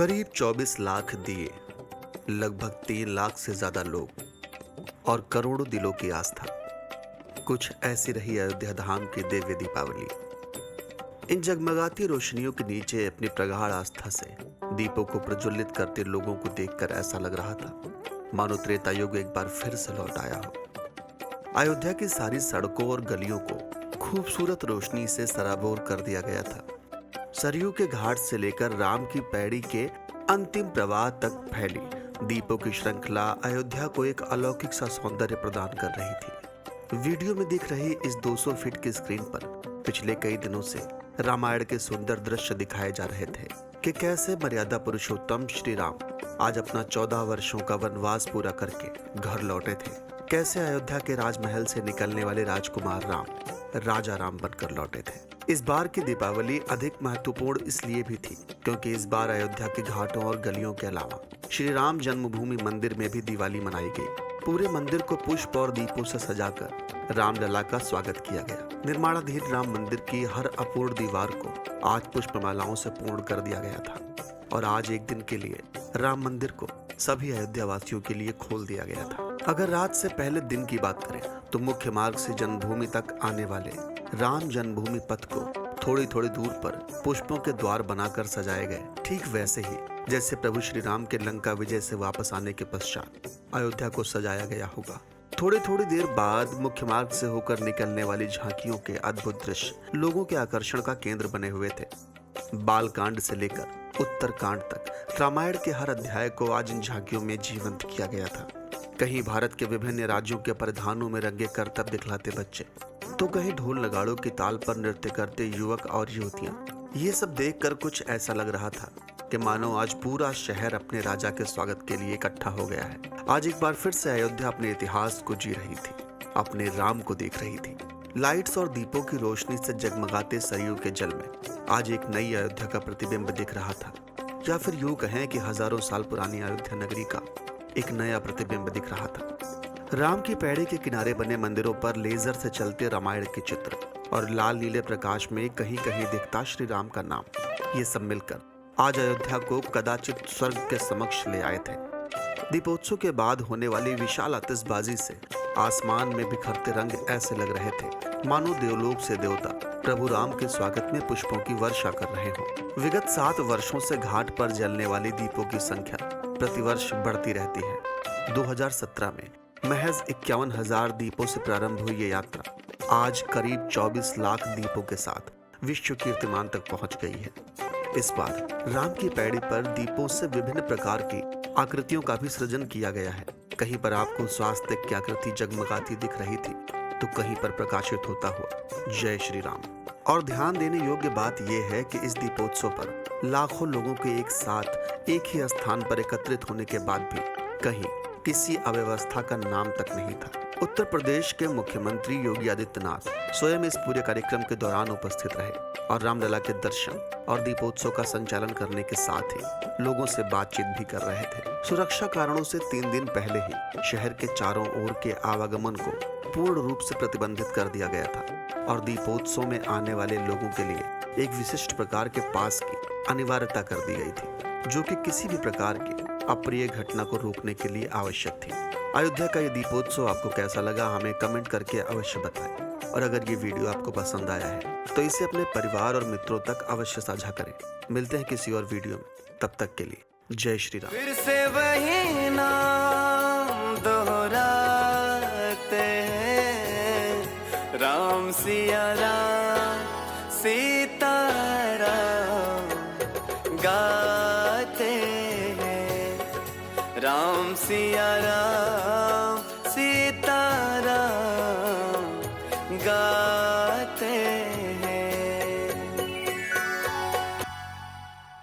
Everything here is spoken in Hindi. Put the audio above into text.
करीब 24 लाख दिए, लगभग 3 लाख से ज्यादा लोग और करोड़ों दिलों की आस्था। कुछ ऐसी रही अयोध्या धाम की दिव्य दीपावली। इन जगमगाती रोशनियों के नीचे अपनी प्रगाढ़ आस्था से दीपों को प्रज्वलित करते लोगों को देखकर ऐसा लग रहा था मानो त्रेता युग एक बार फिर से लौट आया हो। अयोध्या की सारी सड़कों और गलियों को खूबसूरत रोशनी से सराबोर कर दिया गया था। सरयू के घाट से लेकर राम की पैड़ी के अंतिम प्रवाह तक फैली दीपों की श्रृंखला अयोध्या को एक अलौकिक सा सौंदर्य प्रदान कर रही थी। वीडियो में दिख रही इस 200 फीट की स्क्रीन पर पिछले कई दिनों से रामायण के सुंदर दृश्य दिखाए जा रहे थे कि कैसे मर्यादा पुरुषोत्तम श्री राम आज अपना 14 वर्षों का वनवास पूरा करके घर लौटे थे। कैसे अयोध्या के राजमहल से निकलने वाले राजकुमार राम राजा राम बनकर लौटे थे। इस बार की दीपावली अधिक महत्वपूर्ण इसलिए भी थी क्योंकि इस बार अयोध्या के घाटों और गलियों के अलावा श्री राम जन्मभूमि मंदिर में भी दिवाली मनाई गई। पूरे मंदिर को पुष्प और दीपों से सजाकर रामलला का स्वागत किया गया। निर्माणाधीन राम मंदिर की हर अपूर्ण दीवार को आज पुष्पमालाओं से पूर्ण कर दिया गया था और आज एक दिन के लिए राम मंदिर को सभी अयोध्या वासियों के लिए खोल दिया गया था। अगर रात से पहले दिन की बात करें तो मुख्य मार्ग से जन्मभूमि तक आने वाले राम जन्मभूमि पथ को थोड़ी थोड़ी दूर पर पुष्पों के द्वार बनाकर सजाए गए, ठीक वैसे ही जैसे प्रभु श्री राम के लंका विजय से वापस आने के पश्चात अयोध्या को सजाया गया होगा। थोड़ी थोड़ी देर बाद मुख्य मार्ग से होकर निकलने वाली झांकियों के अद्भुत दृश्य लोगों के आकर्षण का केंद्र बने हुए थे। बालकांड से लेकर उत्तरकांड तक रामायण के हर अध्याय को आज इन झांकियों में जीवंत किया गया था। कहीं भारत के विभिन्न राज्यों के परिधानों में रंगे करतब दिखलाते बच्चे, तो कहीं ढोल नगाड़ों की ताल पर नृत्य करते युवक और युवतियां। ये सब देखकर कुछ ऐसा लग रहा था कि मानो आज पूरा शहर अपने राजा के स्वागत के लिए इकट्ठा हो गया है। आज एक बार फिर से अयोध्या अपने इतिहास को जी रही थी, अपने राम को देख रही थी। लाइट्स और दीपों की रोशनी से जगमगाते सरयू के जल में आज एक नई अयोध्या का प्रतिबिंब दिख रहा था, या फिर यूं कहें कि हजारों साल पुरानी अयोध्या नगरी का एक नया प्रतिबिंब दिख रहा था। राम की पैड़ी के किनारे बने मंदिरों पर लेजर से चलते रामायण के चित्र और लाल नीले प्रकाश में कहीं कहीं दिखता श्री राम का नाम, ये सब मिलकर आज अयोध्या को कदाचित स्वर्ग के समक्ष ले आए थे। दीपोत्सव के बाद होने वाली विशाल आतिशबाजी से आसमान में बिखरते रंग ऐसे लग रहे थे मानो देवलोक से देवता प्रभु राम के स्वागत में पुष्पों की वर्षा कर रहे हों। विगत 7 वर्षों से घाट पर जलने वाली दीपों की संख्या प्रतिवर्ष बढ़ती रहती है। 2017 में महज 51,000 दीपों से प्रारंभ हुई ये यात्रा आज करीब 24 लाख दीपों के साथ विश्व कीर्तिमान तक पहुंच गई है। इस बार राम की पैड़ी पर दीपों से विभिन्न प्रकार की आकृतियों का भी सृजन किया गया है। कहीं पर आपको स्वास्तिक की आकृति जगमगाती दिख रही थी तो कहीं पर प्रकाशित होता हुआ जय श्री राम। और ध्यान देने योग्य बात यह है कि इस दीपोत्सव पर लाखों लोगों के एक साथ एक ही स्थान पर एकत्रित होने के बाद भी कहीं किसी अव्यवस्था का नाम तक नहीं था। उत्तर प्रदेश के मुख्यमंत्री योगी आदित्यनाथ स्वयं इस पूरे कार्यक्रम के दौरान उपस्थित रहे और रामलला के दर्शन और दीपोत्सव का संचालन करने के साथ ही लोगों से बातचीत भी कर रहे थे। सुरक्षा कारणों से 3 दिन पहले ही शहर के चारों ओर के आवागमन को पूर्ण रूप से प्रतिबंधित कर दिया गया था और दीपोत्सव में आने वाले लोगों के लिए एक विशिष्ट प्रकार के पास की अनिवार्यता कर दी गई थी, जो कि किसी भी प्रकार की अप्रिय घटना को रोकने के लिए आवश्यक थी। अयोध्या का ये दीपोत्सव आपको कैसा लगा हमें कमेंट करके अवश्य बताएं और अगर ये वीडियो आपको पसंद आया है तो इसे अपने परिवार और मित्रों तक अवश्य साझा करें। मिलते हैं किसी और वीडियो में, तब तक के लिए जय श्री राम। फिर से वही नाम दोहराते हैं, राम सिया राम सीता राम गाते हैं, राम सिया राम